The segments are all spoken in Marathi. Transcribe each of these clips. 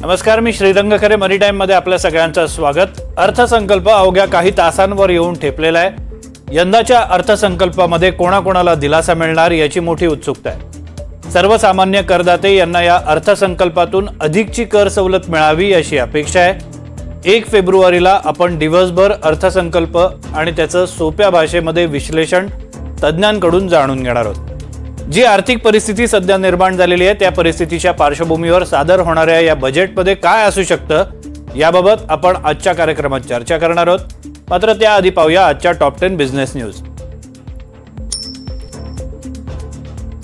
नमस्कार, मी श्रीरंग खरे मनी टाइम मध्ये आपल्या सगळ्यांचं स्वागत। अर्थसंकल्प अवघ्या काही तासांवर येऊन ठेपलेला आहे। यंदाच्या अर्थसंकल्पामध्ये कोणाकोणाला दिलासा मिळणार याची मोठी उत्सुकता आहे। सर्वसामान्य करदाते यांना या अर्थसंकल्पातून अधिकची कर सवलत मिळावी अशी अपेक्षा आहे। 1 फेब्रुवारीला आपण दिवसभर अर्थसंकल्प आणि त्याचं सोप्या भाषेमध्ये विश्लेषण तज्ञांकडून जाणून घेणार आहोत। जी आर्थिक परिस्थिती सध्या निर्माण झालेली आहे त्या परिस्थितीच्या पार्श्वभूमीवर सादर होणाऱ्या या बजेटमध्ये काय असू शकतं याबाबत आपण आजच्या कार्यक्रमात चर्चा करणार आहोत। मात्र त्याआधी पाहूया आजच्या टॉप 10 बिझनेस न्यूज।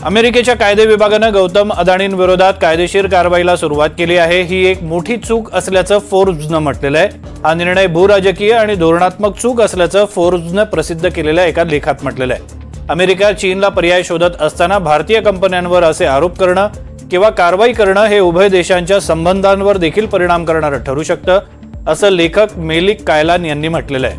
अमेरिकेच्या कायदे विभागानं गौतम अदानींविरोधात कायदेशीर कारवाईला सुरुवात केली आहे। ही एक मोठी चूक असल्याचं फोर्ब्सनं म्हटलेलं आहे। हा निर्णय भूराजकीय आणि धोरणात्मक चूक असल्याचं फोर्ब्सनं प्रसिद्ध केलेल्या एका लेखात म्हटलेलं आहे। अमेरिका चीनला पर्याय शोधत असताना भारतीय कंपन्यांवर असे आरोप करणं किंवा कारवाई करणं हे उभय देशांच्या संबंधांवर देखील परिणाम करणारं ठरू शकतं, असं लेखक मेलिक कायलान यांनी म्हटलेलं आहे।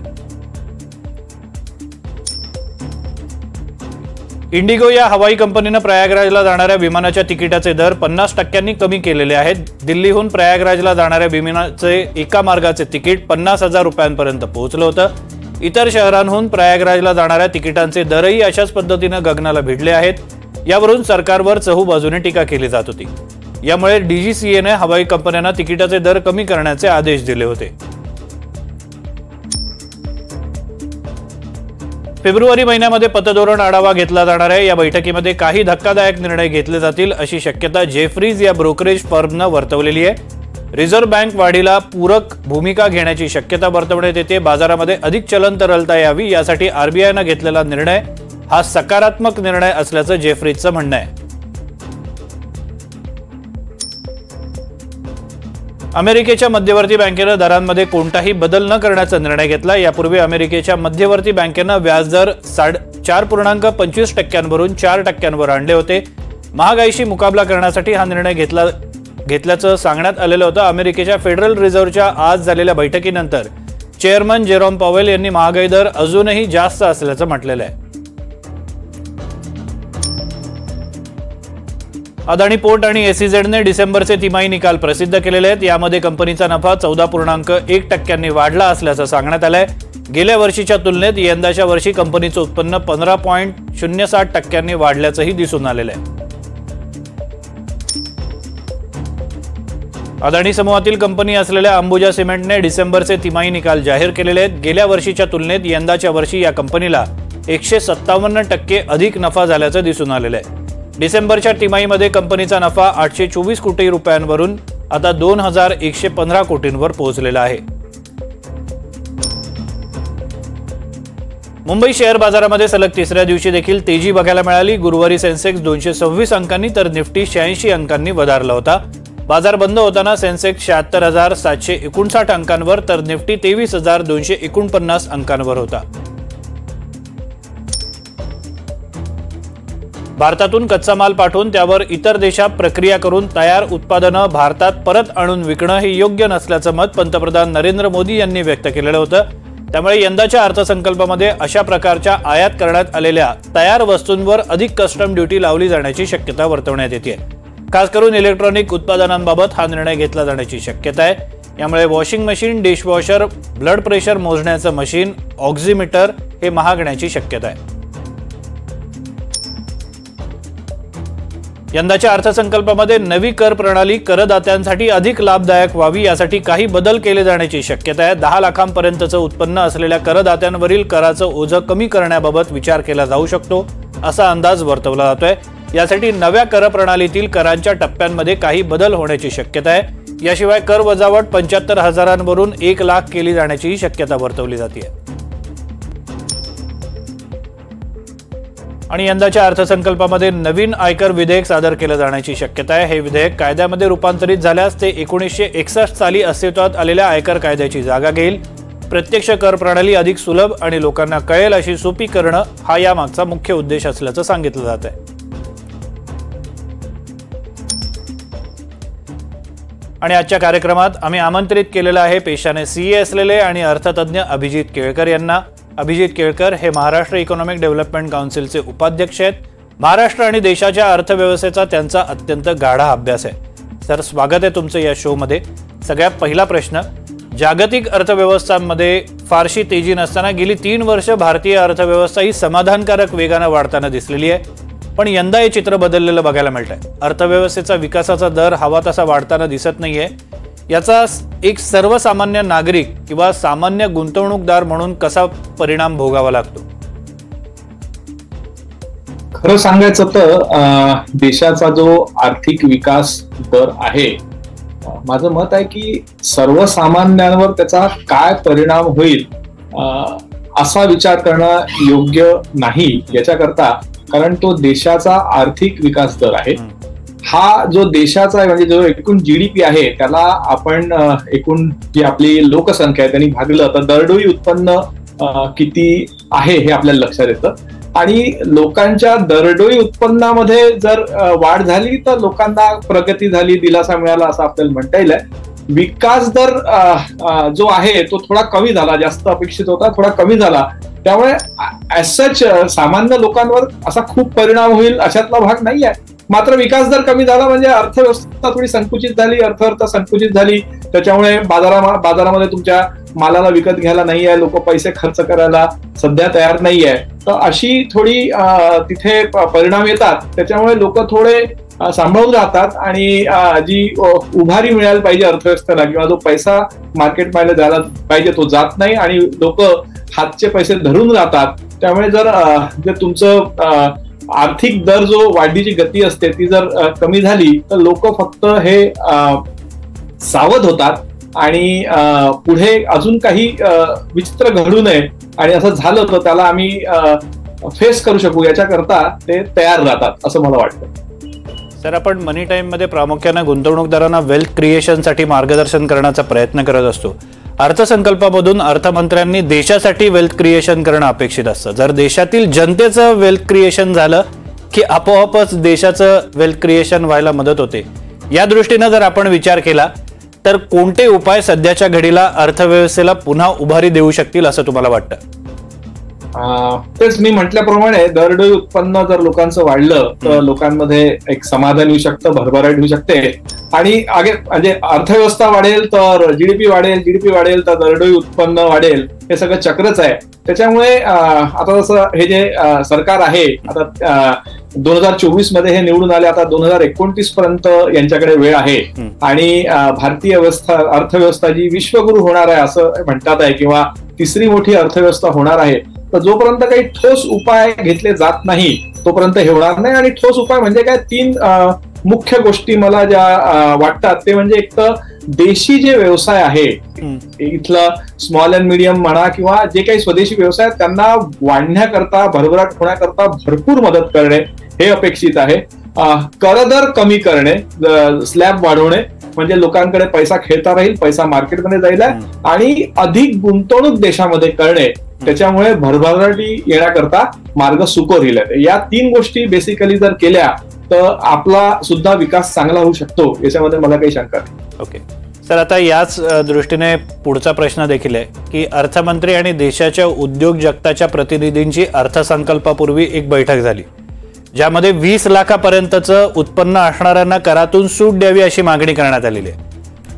इंडिगो या हवाई कंपनीनं प्रयागराजला जाणाऱ्या विमानाच्या तिकिटाचे दर 50% कमी केलेले आहेत। दिल्लीहून प्रयागराजला जाणाऱ्या विमानाचे एका मार्गाचे तिकीट 50,000 रुपयांपर्यंत पोहोचलं होतं। इतर शहरांहून प्रयागराजला जाणाऱ्या तिकिटांचे दरही अशाच पद्धतीनं गगनाला भिडले आहेत। यावरून सरकारवर चहूबाजूने टीका केली जात होती। यामुळे डीजीसीएने हवाई कंपन्यांना तिकिटाचे दर कमी करण्याचे आदेश दिले होते। फेब्रुवारी महिन्यामध्ये पतधोरण आढावा घेतला जाणार आहे। या बैठकीमध्ये काही धक्कादायक निर्णय घेतले जातील अशी शक्यता जेफ्रीज या ब्रोकरेज फर्मनं वर्तवलेली आहे। रिझर्व्ह बँक वाढीला पूरक भूमिका घेण्याची शक्यता वर्तवण्यात येते। बाजारामध्ये अधिक चलन तरलता यावी यासाठी आरबीआयनं घेतलेला निर्णय हा सकारात्मक निर्णय असल्याचं जेफ्रीजचं म्हणणं आहे। अमेरिकेच्या मध्यवर्ती बँकेनं दरांमध्ये कोणताही बदल न करण्याचा निर्णय घेतला। यापूर्वी अमेरिकेच्या मध्यवर्ती बँकेनं व्याजदर 4.25% वरून 4% आणले होते। महागाईशी मुकाबला करण्यासाठी हा निर्णय घेतल्याचं सांगण्यात आलेलं होतं। अमेरिकेच्या फेडरल रिझर्व्हच्या आज झालेल्या बैठकीनंतर चेअरमन जेरोम पॉवेल यांनी महागाई दर अजूनही जास्त असल्याचं म्हटलेलं आहे। अदानी पोर्ट आणि एसईझेडने डिसेंबरचे तिमाही निकाल प्रसिद्ध केलेले आहेत। यामध्ये कंपनीचा नफा 14.1% वाढला असल्याचं सांगण्यात आलंय। गेल्या वर्षीच्या तुलनेत यंदाच्या वर्षी कंपनीचं उत्पन्न 15.07% वाढल्याचंही दिसून आलेलं आहे। अदानी समूहातील कंपनी असलेल्या अंबुजा सिमेंटने डिसेंबरचे तिमाही निकाल जाहीर केलेले आहेत। गेल्या वर्षीच्या तुलनेत यंदाच्या वर्षी या कंपनीला 157% अधिक नफा झाल्याचं दिसून आलेलं आहे। डिसेंबरच्या तिमाहीमध्ये कंपनीचा नफा 824 कोटी रुपयांवरून आता 2115 कोटींवर पोहोचलेला आहे। मुंबई शेअर बाजारामध्ये सलग तिसऱ्या दिवशी देखील तेजी बघायला मिळाली। गुरुवारी सेन्सेक्स 226 अंकांनी तर निफ्टी 86 अंकांनी वधारला होता। बाजार बंद होताना सेन्सेक्स 76,759 अंकांवर तर निफ्टी 23,249 अंकांवर होता। भारतातून कच्चा माल पाठवून त्यावर इतर देशात प्रक्रिया करून तयार उत्पादनं भारतात परत आणून विकणं हे योग्य नसल्याचं मत पंतप्रधान नरेंद्र मोदी यांनी व्यक्त केलेलं होतं। त्यामुळे यंदाच्या अर्थसंकल्पामध्ये अशा प्रकारच्या आयात करण्यात आलेल्या तयार वस्तूंवर अधिक कस्टम ड्युटी लावली जाण्याची शक्यता वर्तवण्यात येते। खास करून इलेक्ट्रॉनिक उत्पादनांबाबत हा निर्णय घेतला जाण्याची शक्यता आहे। यामुळे washing machine, dishwasher, blood pressure मोजण्याचं मशीन, ऑक्सिमीटर हे महागण्याची शक्यता आहे। यंदाच्या अर्थसंकल्पामध्ये नवी कर प्रणाली करदात्यांसाठी अधिक लाभदायक व्हावी यासाठी काही बदल केले जाण्याची शक्यता आहे। 10 लाखांपर्यंतचं उत्पन्न असलेल्या करदात्यांवरील कराचं ओझं कमी करण्याबाबत विचार केला जाऊ शकतो असा अंदाज वर्तवला जातोय। यासाठी नव्या कर प्रणालीतील करांच्या टप्प्यांमध्ये काही बदल होण्याची शक्यता आहे। याशिवाय कर वजावट 75,000वरून 1 लाख केली जाण्याची शक्यता वर्तवली जाते। आणि यंदाच्या अर्थसंकल्पामध्ये नवीन आयकर विधेयक सादर केलं जाण्याची शक्यता आहे। हे विधेयक कायद्यामध्ये रूपांतरित झाल्यास ते 1961 साली अस्तित्वात आलेल्या आयकर कायद्याची जागा घेईल। प्रत्यक्ष कर प्रणाली अधिक सुलभ आणि लोकांना कळेल अशी सोपी करणं हा यामागचा मुख्य उद्देश असल्याचं सांगितलं जात आहे। आणि आजच्या कार्यक्रमात आम्ही आमंत्रित केलेलं आहे पेशाने सीए असलेले आणि अर्थतज्ञ अभिजित केळकर यांना। अभिजित केळकर हे महाराष्ट्र इकॉनॉमिक डेव्हलपमेंट काउन्सिलचे उपाध्यक्ष आहेत। महाराष्ट्र आणि देशाच्या अर्थव्यवस्थेचा त्यांचा अत्यंत गाढा अभ्यास आहे। सर, स्वागत आहे तुमचं या शोमध्ये. सगळ्यात पहिला प्रश्न, जागतिक अर्थव्यवस्थांमध्ये फारशी तेजी नसताना गेली 3 वर्ष भारतीय अर्थव्यवस्था ही समाधानकारक वेगाने वाढताना दिसलेली आहे. पण यंदा हे चित्र बदललेलं बघायला मिळतंय. अर्थव्यवस्थेचा विकासाचा दर हवा तसा वाढताना दिसत नाहीये. याचा एक सर्वसामान्य नागरिक किंवा सामान्य गुंतवणूकदार म्हणून कसा परिणाम भोगावा लागतो? खरं सांगायचं तर देशाचा जो आर्थिक विकास दर आहे, माझं मत आहे की सर्वसामान्यांवर त्याचा काय परिणाम होईल असा विचार करणं योग्य नाही याच्याकरता. कारण तो देशाचा आर्थिक विकास दर आहे. हा जो देशाचा म्हणजे जो एकूण जीडीपी आहे त्याला आपण एकूण जी आपली लोकसंख्या आहे त्यांनी भागलं तर दरडोई उत्पन्न किती आहे हे आपल्याला लक्षात येतं. आणि लोकांच्या दरडोई उत्पन्नामध्ये जर वाढ झाली तर लोकांना प्रगती झाली, दिलासा मिळाला असं आपल्याला म्हणता येईल. विकास दर जो आहे तो थोडा कमी झाला, जास्त अपेक्षित होता, थोडा कमी झाला. त्यामुळे ऍज सच सामान्य लोकांवर असा खूप परिणाम होईल अशातला भाग नाही आहे. मात्र विकास दर कमी झाला म्हणजे अर्थव्यवस्था थोडी संकुचित झाली, अर्थव्यवस्था संकुचित झाली. त्याच्यामुळे बाजारामध्ये तुमच्या मालाला विकत घ्यायला नाही आहे, लोक पैसे खर्च करायला सध्या तयार नाही आहे. तर अशी थोडी तिथे परिणाम येतात. त्याच्यामुळे लोक थोडे सांभाळून राहतात आणि जी उभारी मिळायला पाहिजे अर्थव्यवस्थेला किंवा जो पैसा मार्केटमध्ये जायला पाहिजे तो जात नाही आणि लोक हातचे पैसे धरून राहतात. त्यामुळे जर तुमचं आर्थिक दर जो वाढीची गती असते ती जर कमी झाली तर लोक फक्त हे सावध होतात आणि पुढे अजून काही विचित्र घडू नये आणि असं झालं तर त्याला आम्ही फेस करू शकू याच्याकरता ते तयार राहतात असं मला वाटतं. सर, आपण मनी टाइम मध्ये प्रामुख्याने गुंतवणूकदारांना वेल्थ क्रिएशनसाठी मार्गदर्शन करण्याचा प्रयत्न करत असतो. अर्थसंकल्पामधून अर्थमंत्र्यांनी देशासाठी वेल्थ क्रिएशन करणं अपेक्षित असतं. जर देशातील जनतेचं वेल्थ क्रिएशन झालं की आपोआपच देशाचं वेल्थ क्रिएशन व्हायला मदत होते. या दृष्टीनं जर आपण विचार केला तर कोणते उपाय सध्याच्या घडीला अर्थव्यवस्थेला पुन्हा उभारी देऊ शकतील असं तुम्हाला वाटतं? तेच मी म्हटल्याप्रमाणे दरडोई उत्पन्न जर लोकांचं वाढलं तर लोकांमध्ये एक समाधान येऊ शकतं, भरभराट होऊ शकते आणि म्हणजे अर्थव्यवस्था वाढेल तर जीडीपी वाढेल, जीडीपी वाढेल तर दरडोई उत्पन्न वाढेल. हे सगळं चक्रच आहे. त्याच्यामुळे आता जसं हे जे सरकार आहे आता 2024 मध्ये हे निवडून आले, आता 2029 पर्यंत यांच्याकडे वेळ आहे आणि भारतीय अर्थव्यवस्था जी विश्वगुरू होणार आहे असं म्हणतात आहे किंवा तिसरी मोठी अर्थव्यवस्था होणार आहे. तर जोपर्यंत काही ठोस उपाय घेतले जात नाही तोपर्यंत हे होणार नाही. आणि ठोस उपाय म्हणजे काय, 3 मुख्य गोष्टी मला ज्या वाटतात ते म्हणजे एक तर देशी जे व्यवसाय आहे इथलं स्मॉल अँड मीडियम म्हणा किंवा जे काही स्वदेशी व्यवसाय आहेत त्यांना वाढण्याकरता, भरभराट होण्याकरता भरपूर मदत करणे हे अपेक्षित आहे. करदर कमी करणे, स्लॅब वाढवणे म्हणजे लोकांकडे पैसा खेळता राहील, पैसा मार्केटमध्ये जाईल आणि अधिक गुंतवणूक देशामध्ये करणे, त्याच्यामुळे भरभराटी येण्याकरता मार्ग सुकर होईल. या 3 गोष्टी बेसिकली जर केल्या तर आपला सुद्धा विकास चांगला होऊ शकतो, याच्यामध्ये मला काही शंका नाही. ओके सर, आता याच दृष्टीने पुढचा प्रश्न देखील आहे की अर्थमंत्री आणि देशाच्या उद्योग जगताच्या प्रतिनिधींची अर्थसंकल्पापूर्वी एक बैठक झाली ज्यामध्ये 20 लाखापर्यंतचं उत्पन्न असणाऱ्यांना करातून सूट द्यावी अशी मागणी करण्यात आलेली आहे.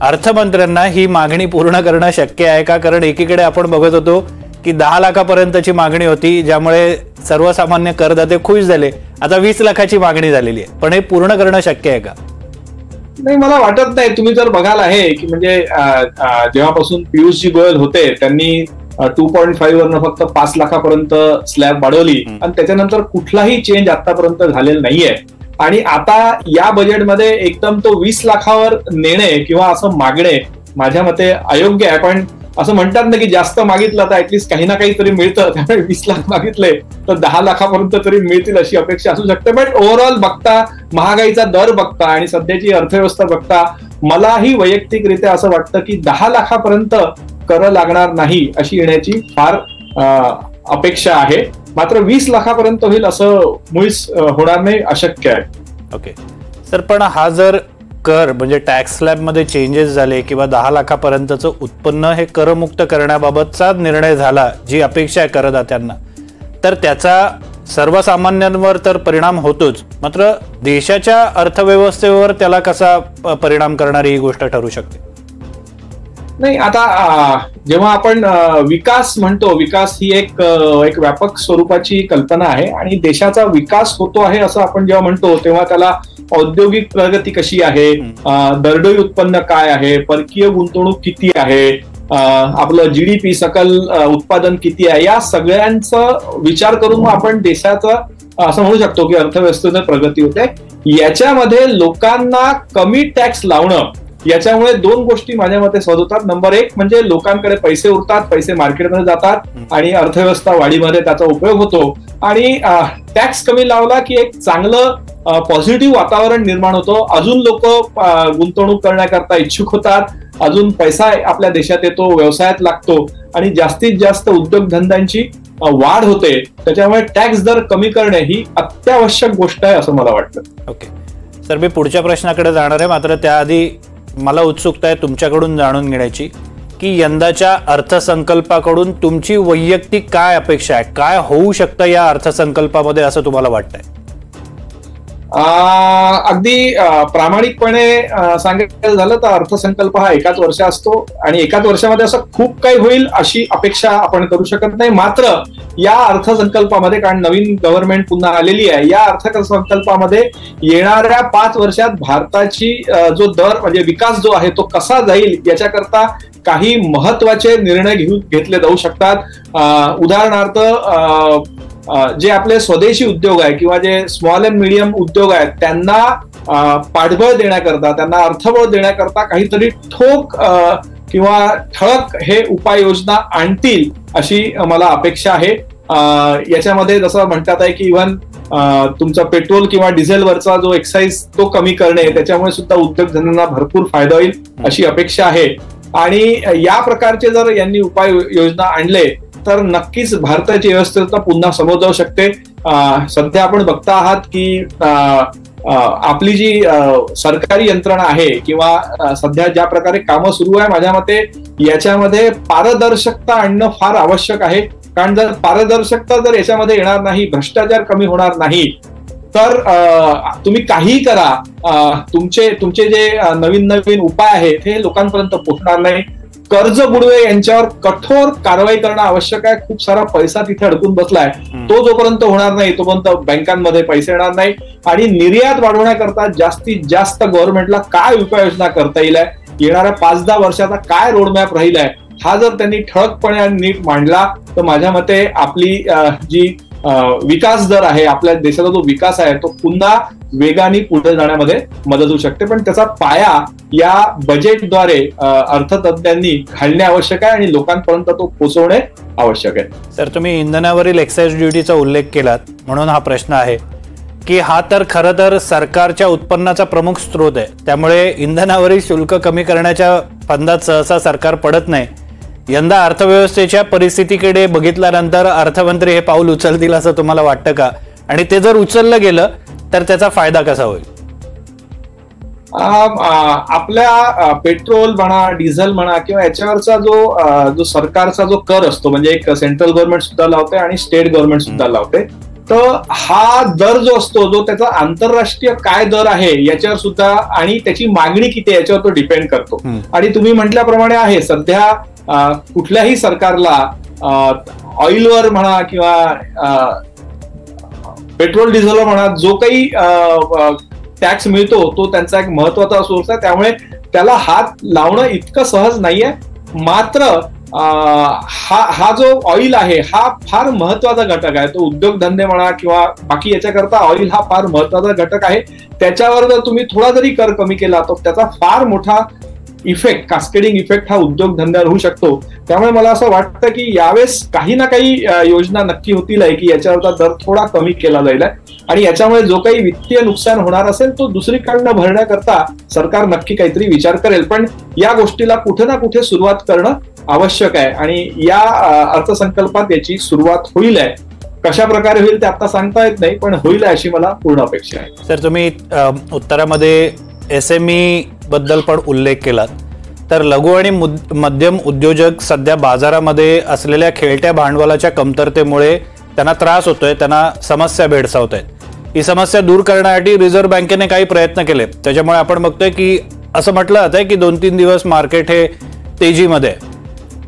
अर्थमंत्र्यांना ही मागणी पूर्ण करणं शक्य आहे का? कारण एकीकडे आपण बघत होतो की 10 लाखापर्यंतची मागणी होती ज्यामुळे सर्वसामान्य करदाते खुश झाले. आता 20 लाखाची मागणी झालेली आहे, पण हे पूर्ण करणं शक्य आहे का? नाही, मला वाटत नाही. तुम्ही जर बघाल आहे की म्हणजे जेव्हापासून पियुषजी गोयल होते त्यांनी 2.5 वरनं फक्त 5 लाखापर्यंत स्लॅब वाढवली आणि त्याच्यानंतर कुठलाही चेंज आतापर्यंत झालेला नाहीये. आणि आता या बजेटमध्ये एकदम तो 20 लाखावर नेणे किंवा असं मागणे माझ्या मते अयोग्य आहे. पण असं म्हणतात ना की जास्त मागितलं तर ऍटलिस्ट काही ना काहीतरी मिळतं. त्यामुळे 20 लाख मागितले तर 10 लाखापर्यंत तरी मिळतील अशी अपेक्षा असू शकते. बट ओव्हरऑल बघता, महागाईचा दर बघता आणि सध्याची अर्थव्यवस्था बघता मलाही वैयक्तिकरित्या असं वाटतं की 10 लाखापर्यंत कर लागणार नाही अशी येण्याची फार अपेक्षा आहे. मात्र 20 लाखापर्यंत होईल असं मुळीच होणार नाही, अशक्य आहे. ओके सर, पण हा जर कर म्हणजे टॅक्स स्लॅबमध्ये चेंजेस झाले किंवा 10 लाखापर्यंतचं उत्पन्न हे करमुक्त करण्याबाबतचा निर्णय झाला, जी अपेक्षा आहे करदात्यांना, तर त्याचा सर्वसामान्यांवर तर परिणाम होतोच, मात्र देशाच्या अर्थव्यवस्थेवर त्याला कसा परिणाम करणारी ही गोष्ट ठरू शकते? नाही, आता जेव्हा आपण विकास म्हणतो, विकास ही एक व्यापक स्वरूपाची कल्पना आहे आणि देशाचा विकास होतो आहे असं आपण जेव्हा म्हणतो तेव्हा त्याला औद्योगिक प्रगती कशी आहे, दरडोई उत्पन्न काय आहे, परकीय गुंतवणूक किती आहे, आपलं जीडीपी सकल उत्पादन किती आहे, या सगळ्यांचा विचार करून आपण देशाचा असं म्हणू शकतो की अर्थव्यवस्थेने प्रगती होते. याच्यामध्ये लोकांना कमी टॅक्स लावणं, याच्यामुळे दोन गोष्टी माझ्या मते सहज होतात. नंबर एक म्हणजे लोकांकडे पैसे उरतात, पैसे मार्केटमध्ये जातात आणि अर्थव्यवस्था वाढीमध्ये त्याचा उपयोग होतो. आणि टॅक्स कमी लावला की एक चांगलं पॉझिटिव्ह वातावरण निर्माण होतो. अजून लोक गुंतवणूक करण्याकरता इच्छुक होतात, अजून पैसा आपल्या देशात येतो, व्यवसायात लागतो आणि जास्तीत जास्त उद्योगधंद्यांची वाढ होते. त्याच्यामुळे टॅक्स दर कमी करणे ही अत्यावश्यक गोष्ट आहे असं मला वाटतं. ओके सर, मी पुढच्या प्रश्नाकडे जाणार आहे, मात्र त्याआधी मला उत्सुकता आहे तुमच्याकडून जाणून घेण्याची की यंदाच्या अर्थसंकल्पाकडून तुमची वैयक्तिक काय अपेक्षा आहे, काय होऊ शकतं या अर्थसंकल्पामध्ये असं तुम्हाला वाटतंय? अगदी प्रामाणिकपणे सांगायचं झालं तर अर्थसंकल्प हा एकाच वर्ष असतो आणि एकाच वर्षामध्ये असं खूप काही होईल अशी अपेक्षा आपण करू शकत नाही. मात्र या अर्थसंकल्पामध्ये, कारण नवीन गव्हर्नमेंट पुन्हा आलेली आहे, या अर्थसंकल्पामध्ये येणाऱ्या 5 वर्षात भारताची जो दर म्हणजे विकास जो आहे तो कसा जाईल याच्याकरता काही महत्वाचे निर्णय घेतले जाऊ शकतात. उदाहरणार्थ जे आपले स्वदेशी उद्योग आहे किंवा जे स्मॉल अँड मीडियम उद्योग आहेत त्यांना पाठबळ देण्याकरता, त्यांना अर्थबळ देण्याकरता काहीतरी ठोक किंवा ठळक हे उपाययोजना आणतील अशी मला अपेक्षा आहे. याच्यामध्ये जसं म्हणतात आहे की इव्हन तुमचा पेट्रोल किंवा डिझेलवरचा जो एक्साईज तो कमी करणे, त्याच्यामुळे सुद्धा उद्योगधंद्यांना भरपूर फायदा होईल अशी अपेक्षा आहे. आणि या प्रकारचे जर यांनी उपाययोजना आणले तर नक्कीच भारताची व्यवस्था पुन्हा समोर जाऊ शकते. सध्या आपण बघता आहात की आपली जी सरकारी यंत्रणा आहे किंवा सध्या ज्या प्रकारे कामं सुरू आहे, माझ्या मते याच्यामध्ये पारदर्शकता आणणं फार आवश्यक आहे. कारण जर पारदर्शकता जर याच्यामध्ये येणार नाही, भ्रष्टाचार कमी होणार नाही, तर तुम्ही काहीही करा, तुमचे जे नवीन नवीन उपाय आहेत हे लोकांपर्यंत पोहोचणार नाही. कर्ज बुडवे यांच्यावर कठोर कारवाई करणं आवश्यक आहे. खूप सारा पैसा तिथे अडकून बसलाय, तो जोपर्यंत होणार नाही तोपर्यंत बँकांमध्ये पैसे येणार नाही. आणि निर्यात वाढवण्याकरता जास्तीत जास्त गव्हर्नमेंटला काय उपाययोजना करता येईल, येणाऱ्या 5-10 वर्षाचा काय रोडमॅप राहील आहे, हा जर त्यांनी ठळकपणे आणि नीट मांडला तर माझ्या मते आपली जी विकास दर आहे, आपल्या देशाचा जो विकास आहे तो पुन्हा वेगाने पुढे जाण्यामध्ये मदत होऊ शकते. पण त्याचा पाया या बजेटद्वारे अर्थतज्ञांनी घालणे आवश्यक आहे आणि लोकांपर्यंत तो पोहोचवणे आवश्यक आहे. सर, तुम्ही इंधनावरील एक्साईज ड्युटीचा उल्लेख केलात म्हणून हा प्रश्न आहे की हा तर खरं तर सरकारच्या उत्पन्नाचा प्रमुख स्रोत आहे, त्यामुळे इंधनावरील शुल्क कमी करण्याच्या फंदात सहसा सरकार पडत नाही. यंदा अर्थव्यवस्थेच्या परिस्थितीकडे बघितल्यानंतर अर्थमंत्री हे पाऊल उचलतील असं तुम्हाला वाटतं का? आणि ते जर उचललं गेलं तर त्याचा फायदा कसा होईल? आपल्या पेट्रोल म्हणा, डिझेल म्हणा किंवा याच्यावरचा जो सरकारचा जो कर असतो, म्हणजे एक सेंट्रल गव्हर्नमेंट सुद्धा लावते आणि स्टेट गव्हर्नमेंट सुद्धा लावते, तर हा दर जो असतो, जो त्याचा आंतरराष्ट्रीय काय दर आहे याच्यावर सुद्धा आणि त्याची मागणी किती आहे याच्यावर तो डिपेंड करतो. आणि तुम्ही म्हटल्याप्रमाणे आहे, सध्या कुठल्याही सरकारला ऑइलवर म्हणा किंवा पेट्रोल डिझेलवर म्हणा जो काही टॅक्स मिळतो तो त्यांचा एक महत्वाचा सोर्स आहे, त्यामुळे त्याला हात लावणं इतकं सहज नाहीये. मात्र हा जो ऑइल आहे हा फार महत्वाचा घटक आहे. तो उद्योगधंदे म्हणा किंवा बाकी याच्याकरता ऑइल हा फार महत्वाचा घटक आहे. त्याच्यावर जर तुम्ही थोडा जरी कर कमी केला तर त्याचा फार मोठा इफेक्ट, कास्केडिंग इफेक्ट हा उद्योगधंद्यावर होऊ शकतो. त्यामुळे मला असं वाटतं की यावेळेस काही ना काही योजना नक्की होतील आहे की याच्यावरचा दर थोडा कमी केला जाईल आणि याच्यामुळे जो काही वित्तीय नुकसान होणार असेल तो दुसरीकडनं भरण्याकरता सरकार नक्की काहीतरी विचार करेल. पण या गोष्टीला कुठे ना कुठे सुरुवात करणं आवश्यक आहे आणि या अर्थसंकल्पात याची सुरुवात होईल आहे. कशा प्रकारे होईल ते आता सांगता येत नाही, पण होईल अशी मला पूर्ण अपेक्षा आहे. सर, तुम्ही उत्तरामध्ये SME बद्दल पण उल्लेख केलात, तर लघु आणि मध्यम उद्योजक सध्या बाजारामध्ये असलेल्या खेळत्या भांडवलाच्या कमतरतेमुळे त्यांना त्रास होतोय, त्यांना समस्या भेडसावत आहेत. ही समस्या दूर करण्यासाठी रिझर्व्ह बँकेने काही प्रयत्न केले. त्याच्यामुळे आपण बघतोय की असं म्हटलं जातंय की 2-3 दिवस मार्केट हे तेजीमध्ये,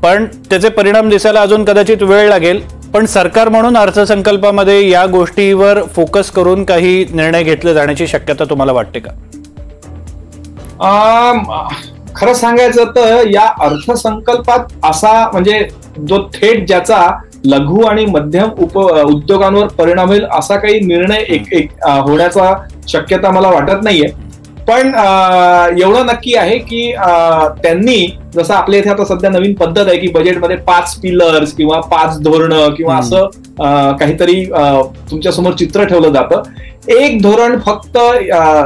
पण त्याचे परिणाम दिसायला अजून कदाचित वेळ लागेल. पण सरकार म्हणून अर्थसंकल्पामध्ये या गोष्टीवर फोकस करून काही निर्णय घेतले जाण्याची शक्यता तुम्हाला वाटते का? खरं सांगायचं तर या अर्थसंकल्पात असा म्हणजे जो थेट ज्याचा लघु आणि मध्यम उद्योगांवर परिणाम होईल असा काही निर्णय होण्याचा शक्यता मला वाटत नाहीये. पण एवढं नक्की आहे की त्यांनी जसं आपल्या इथे आता सध्या नवीन पद्धत आहे की बजेटमध्ये 5 पिलर्स किंवा 5 धोरणं किंवा असं काहीतरी तुमच्या समोर चित्र ठेवलं जातं. एक धोरण फक्त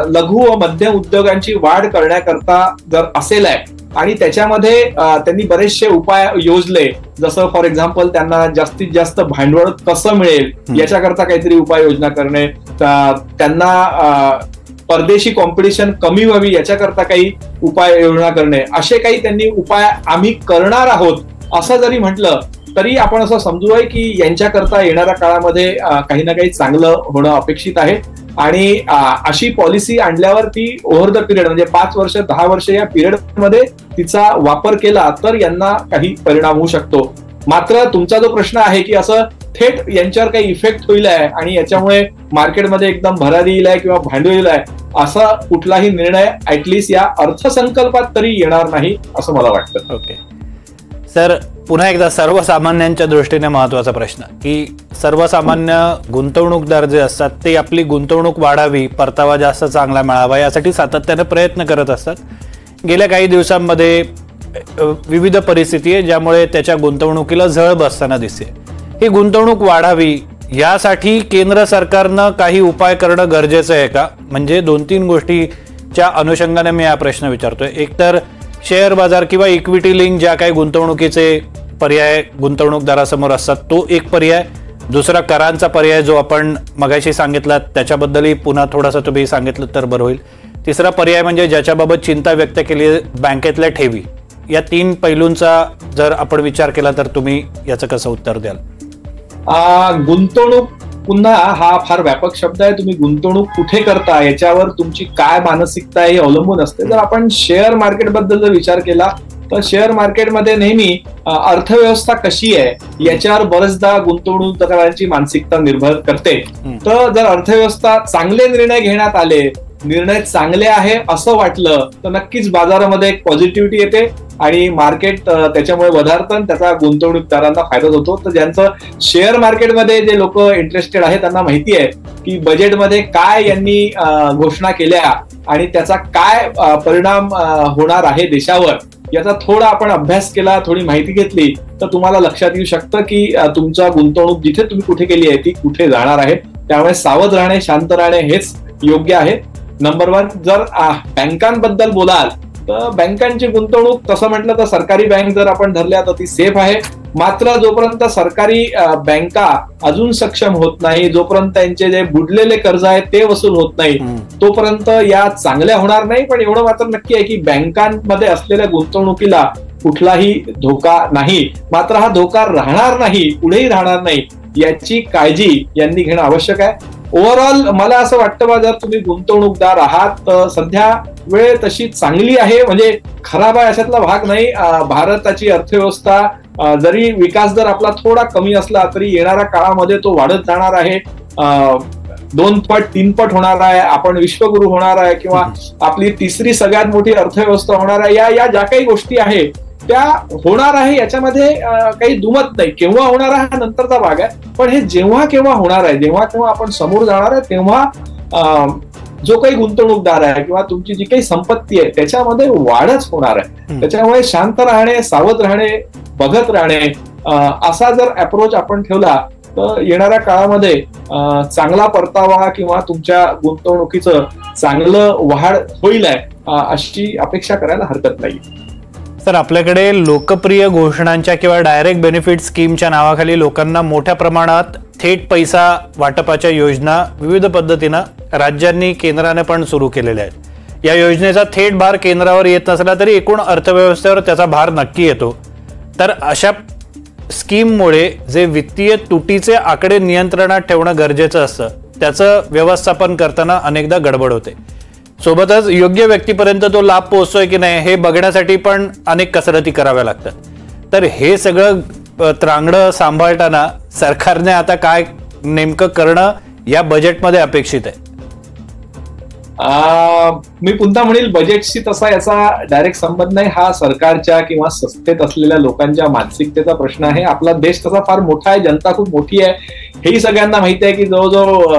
लघु व मध्यम उद्योगांची वाढ करण्याकरता जर असेल आहे आणि त्याच्यामध्ये त्यांनी बरेचसे उपाय योजले, जसं फॉर एक्झाम्पल त्यांना जास्तीत जास्त भांडवल कसं मिळेल याच्याकरता काहीतरी उपाययोजना करणे, त्यांना परदेशी कॉम्पिटिशन कमी व्हावी याच्याकरता काही उपाययोजना करणे, असे काही त्यांनी उपाय आम्ही करणार आहोत असं जरी म्हटलं तरी आपण असं समजू आहे की यांच्याकरता येणाऱ्या काळामध्ये काही ना काही चांगलं होणं अपेक्षित आहे. आणि अशी पॉलिसी आणल्यावर ती ओव्हर द पिरियड म्हणजे 5 वर्ष 10 वर्ष या पिरियड मध्ये तिचा वापर केला तर यांना काही परिणाम होऊ शकतो. मात्र तुमचा जो प्रश्न आहे की असं थेट यांच्यावर काही इफेक्ट होईल आहे आणि याच्यामुळे मार्केटमध्ये एकदम भरारी येईल आहे किंवा भांडवल येईल आहे असा कुठलाही निर्णय ऍटलिस्ट या अर्थसंकल्पात तरी येणार नाही असं मला वाटतं. ओके सर, पुन्हा एकदा सर्वसामान्यांच्या दृष्टीने महत्वाचा प्रश्न की सर्वसामान्य गुंतवणूकदार जे असतात ते आपली गुंतवणूक वाढावी, परतावा जास्त चांगला मिळावा यासाठी सातत्याने प्रयत्न करत असतात. गेल्या काही दिवसांमध्ये विविध परिस्थिती आहे ज्यामुळे त्याच्या गुंतवणुकीला झळ बसताना दिसते. ही गुंतवणूक वाढावी यासाठी केंद्र सरकारनं काही उपाय करणं गरजेचं आहे का? म्हणजे 2-3 गोष्टीच्या अनुषंगाने मी हा प्रश्न विचारतोय. एक तर शेअर बाजार किंवा इक्विटी लिंक ज्या काही गुंतवणुकीचे पर्याय गुंतवणूकदारासमोर असतात तो एक पर्याय. दुसरा करांचा पर्याय जो आपण मगाशी सांगितला त्याच्याबद्दलही पुन्हा थोडासा तुम्ही सांगितलं तर बरं होईल. तिसरा पर्याय म्हणजे ज्याच्याबाबत चिंता व्यक्त केली बँकेतल्या ठेवी. या 3 पैलूंचा जर आपण विचार केला तर तुम्ही याचं कसं उत्तर द्याल? गुंतवणूक पुन्हा हा फार व्यापक शब्द आहे. तुम्ही गुंतवणूक कुठे करता याच्यावर तुमची काय मानसिकता हे अवलंबून असते. जर आपण शेअर मार्केट बद्दल जर विचार केला तर शेअर मार्केटमध्ये नेहमी अर्थव्यवस्था कशी आहे याच्यावर बरेचदा गुंतवणूकदारांची मानसिकता निर्भर करते. तर जर अर्थव्यवस्था चांगले निर्णय घेण्यात आले, निर्णय चांगले आहे असं वाटलं तर नक्कीच बाजारामध्ये एक पॉझिटिव्हिटी येते आणि मार्केट त्याच्यामुळे वधारतं, त्याचा गुंतवणूकदारांना फायदा होतो. तर ज्यांचं शेअर मार्केटमध्ये जे लोक इंटरेस्टेड आहेत त्यांना माहिती आहे की बजेटमध्ये काय यांनी घोषणा केल्या आणि त्याचा काय परिणाम होणार आहे देशावर याचा थोडा आपण अभ्यास केला, थोडी माहिती घेतली तर तुम्हाला लक्षात येऊ शकतं की तुमचा गुंतवणूक जिथे तुम्ही कुठे केली आहे ती कुठे जाणार आहे. त्यामुळे सावध राहणे, शांत राहणे हेच योग्य आहे. नंबर 1, जर बँकांबद्दल बोलाल तर बँकांची गुंतवणूक तसं म्हटलं तर सरकारी बँक जर आपण धरल्या तर ती सेफ आहे. मात्र जोपर्यंत सरकारी बँका अजून सक्षम होत नाही, जोपर्यंत त्यांचे जे बुडलेले कर्ज आहेत ते वसूल होत नाही तोपर्यंत या चांगल्या होणार नाही. पण एवढं मात्र नक्की आहे की बँकांमध्ये असलेल्या गुंतवणुकीला कुठलाही धोका नाही. मात्र हा धोका राहणार नाही, पुढेही राहणार नाही याची काळजी यांनी घेणं आवश्यक आहे. ओव्हरऑल मला असं वाटतं बा जर तुम्ही गुंतवणूकदार आहात तर सध्या वेळ तशी चांगली आहे, म्हणजे खराब आहे अशातला भाग नाही. भारताची अर्थव्यवस्था जरी विकास दर आपला थोडा कमी असला तरी येणाऱ्या काळामध्ये तो वाढत जाणार आहे. 2 पट 3 पट होणार आहे. आपण विश्वगुरू होणार आहे किंवा आपली 3री सगळ्यात मोठी अर्थव्यवस्था होणार आहे. या ज्या काही गोष्टी आहेत त्या होणार आहे याच्यामध्ये काही दुमत नाही. केव्हा होणार आहे हा नंतरचा भाग आहे, पण हे जेव्हा केव्हा होणार आहे, जेव्हा केव्हा आपण समोर जाणार आहे तेव्हा जो काही गुंतवणूकदार आहे किंवा तुमची जी काही संपत्ती आहे त्याच्यामध्ये वाढच होणार आहे. त्याच्यामुळे शांत राहणे, सावध राहणे, बघत राहणे असा जर अप्रोच आपण ठेवला तर येणाऱ्या काळामध्ये चांगला परतावा किंवा तुमच्या गुंतवणुकीचं चांगलं वाढ होईल आहे अशी अपेक्षा करायला हरकत नाही. सर, आपल्याकडे लोकप्रिय घोषणांच्या किंवा डायरेक्ट बेनिफिट स्कीमच्या नावाखाली लोकांना मोठ्या प्रमाणात थेट पैसा वाटपाच्या योजना विविध पद्धतीनं राज्यांनी केंद्राने पण सुरू केलेल्या आहेत. या योजनेचा थेट भार केंद्रावर येत नसला तरी एकूण अर्थव्यवस्थेवर त्याचा भार नक्की येतो. तर अशा स्कीममुळे जे वित्तीय तुटीचे आकडे नियंत्रणात ठेवणं गरजेचं असतं त्याचं व्यवस्थापन करताना अनेकदा गडबड होते. सोबतच योग्य व्यक्तीपर्यंत तो लाभ पोहोचतोय की नाही हे बघण्यासाठी पण अनेक कसरती कराव्या लागतात. तर हे सगळं त्रांगडं सांभाळताना सरकारने आता काय नेमकं करणं या बजेटमध्ये अपेक्षित आहे? मी पुन्हा म्हणेल बजेटशी तसा याचा डायरेक्ट संबंध नाही. हा सरकारच्या किंवा सत्तेत असलेल्या लोकांच्या मानसिकतेचा प्रश्न आहे. आपला देश तसा फार मोठा आहे, जनता खूप मोठी आहे, हेही सगळ्यांना माहिती आहे की जवळजवळ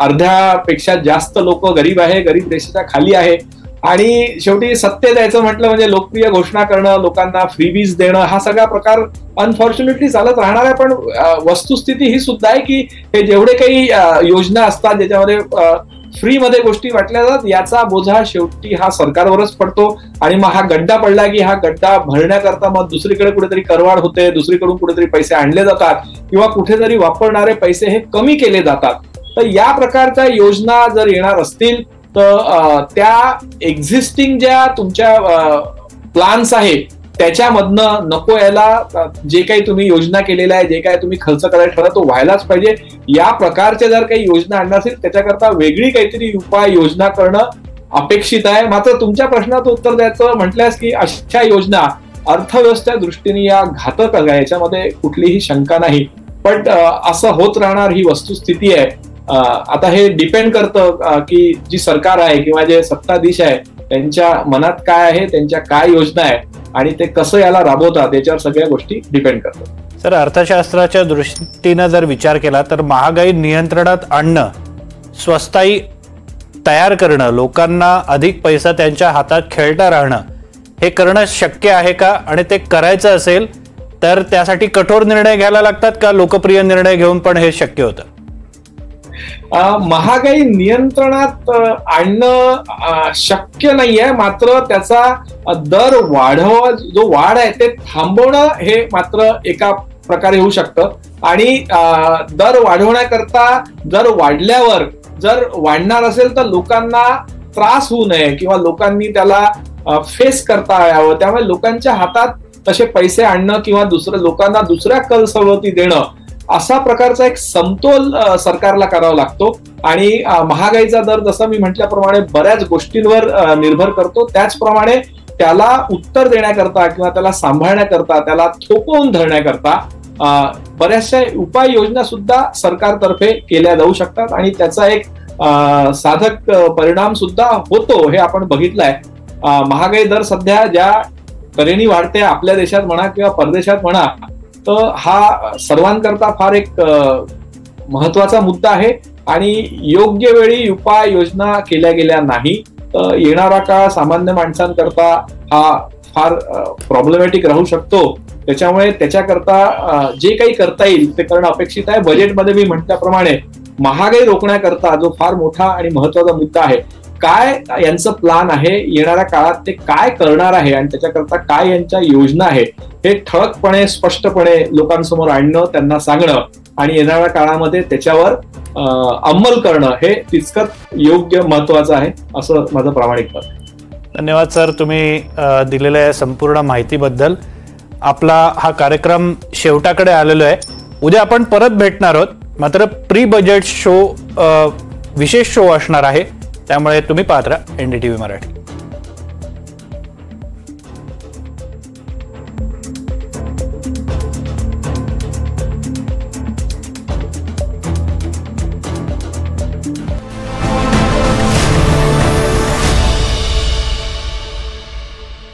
अर्ध्यापेक्षा जास्त लोक गरीब आहे, गरीब देशाच्या खाली आहे. आणि शेवटी सत्तेत यायचं म्हटलं म्हणजे लोकप्रिय घोषणा करणं, लोकांना फ्रीबीज देणं, हा सगळा प्रकार अनफॉर्च्युनेटली चालत राहणार आहे. पण वस्तुस्थिती ही सुद्धा आहे की हे जेवढे काही योजना असतात ज्याच्यामध्ये फ्री मध्ये गोष्टी वाटल्या जातात याचा बोजा शेवटी हा सरकारवरच पडतो. आणि मग हा गड्डा पडला की हा गड्डा भरण्याकरता मग दुसरीकडे कुठेतरी करवाढ होते, दुसरीकडून कुठेतरी पैसे आणले जातात किंवा कुठेतरी वापरणारे पैसे हे कमी केले जातात. तर या प्रकारच्या योजना जर येणार असतील तर त्या एक्झिस्टिंग ज्या तुमच्या प्लान्स आहेत त्याच्यामधनं नको यायला जे काही तुम्ही योजना केलेल्या आहे, जे काही तुम्ही खर्च करायला ठरवला तो व्हायलाच पाहिजे. या प्रकारच्या जर काही योजना आणणार असेल त्याच्याकरता वेगळी काहीतरी उपाय योजना करणं अपेक्षित आहे. मात्र तुमच्या प्रश्नाचं उत्तर द्यायचं म्हटल्यास की अशा योजना अर्थव्यवस्थेच्या दृष्टीने या घातक आहे, याच्यामध्ये कुठलीही शंका नाही. पण असं होत राहणार ही वस्तुस्थिती आहे. आता हे डिपेंड करतं की जी सरकार आहे किंवा जे सत्ताधीश आहे त्यांच्या मनात काय आहे, त्यांच्या काय योजना आहे आणि ते कसं याला राबवतात याच्यावर सगळ्या गोष्टी डिपेंड करतात. सर, अर्थशास्त्राच्या दृष्टीनं जर विचार केला तर महागाई नियंत्रणात आणणं, स्वस्ताई तयार करणं, लोकांना अधिक पैसा त्यांच्या हातात खेळता राहणं हे करणं शक्य आहे का? आणि ते करायचं असेल तर त्यासाठी कठोर निर्णय घ्यायला लागतात का लोकप्रिय निर्णय घेऊन पण हे शक्य होतं? महागाई नियंत्रणात आणणं शक्य नाहीये, मात्र त्याचा दर जो वाढ आहे ते थांबवणं हे मात्र एका प्रकारे होऊ शकतं. आणि दर वाढवण्याकरता जर वाढल्यावर जर वाढणार असेल तर लोकांना त्रास होऊ नये किंवा लोकांनी त्याला फेस करता यावं, त्यामुळे लोकांच्या हातात तसे पैसे आणणं किंवा लोकांना दुसऱ्या कर सवलती देणं असा प्रकारचा एक समतोल सरकारला करावा लागतो. आणि महागाईचा दर जसं मी म्हटल्याप्रमाणे बऱ्याच गोष्टींवर निर्भर करतो, त्याचप्रमाणे त्याला उत्तर देण्याकरता किंवा त्याला सांभाळण्याकरता, त्याला थोपवून धरण्याकरता बऱ्याचशा उपाययोजना सुद्धा सरकारतर्फे केल्या जाऊ शकतात आणि त्याचा एक साधक परिणाम सुद्धा होतो हे आपण बघितलंय. महागाई दर सध्या ज्या तऱ्हेने वाढते आपल्या देशात म्हणा किंवा परदेशात म्हणा, तर हा सर्वांकरता फार एक महत्वाचा मुद्दा आहे. आणि योग्य वेळी उपाययोजना केल्या गेल्या नाही तर येणारा काळ सामान्य माणसांकरता हा फार प्रॉब्लेमॅटिक राहू शकतो. त्याच्यामुळे त्याच्याकरता जे काही करता येईल ते करणं अपेक्षित आहे. बजेटमध्ये मी म्हटल्याप्रमाणे महागाई रोखण्याकरता जो फार मोठा आणि महत्वाचा मुद्दा आहे, काय यांचं प्लान आहे, येणाऱ्या काळात ते काय करणार आहे आणि त्याच्याकरता काय यांच्या योजना आहे हे ठळकपणे स्पष्टपणे लोकांसमोर आणणं, त्यांना सांगणं आणि येणाऱ्या काळामध्ये त्याच्यावर अंमल करणं हे तितकंच योग्य महत्वाचं आहे असं माझं प्रामाणिक मत आहे. धन्यवाद सर, तुम्ही दिलेल्या संपूर्ण माहितीबद्दल. आपला हा कार्यक्रम शेवटाकडे आलेलो आहे. उद्या आपण परत भेटणार आहोत, मात्र प्री बजेट शो विशेष शो असणार आहे, त्यामुळे तुम्ही पाहत राहा NDTV मराठी.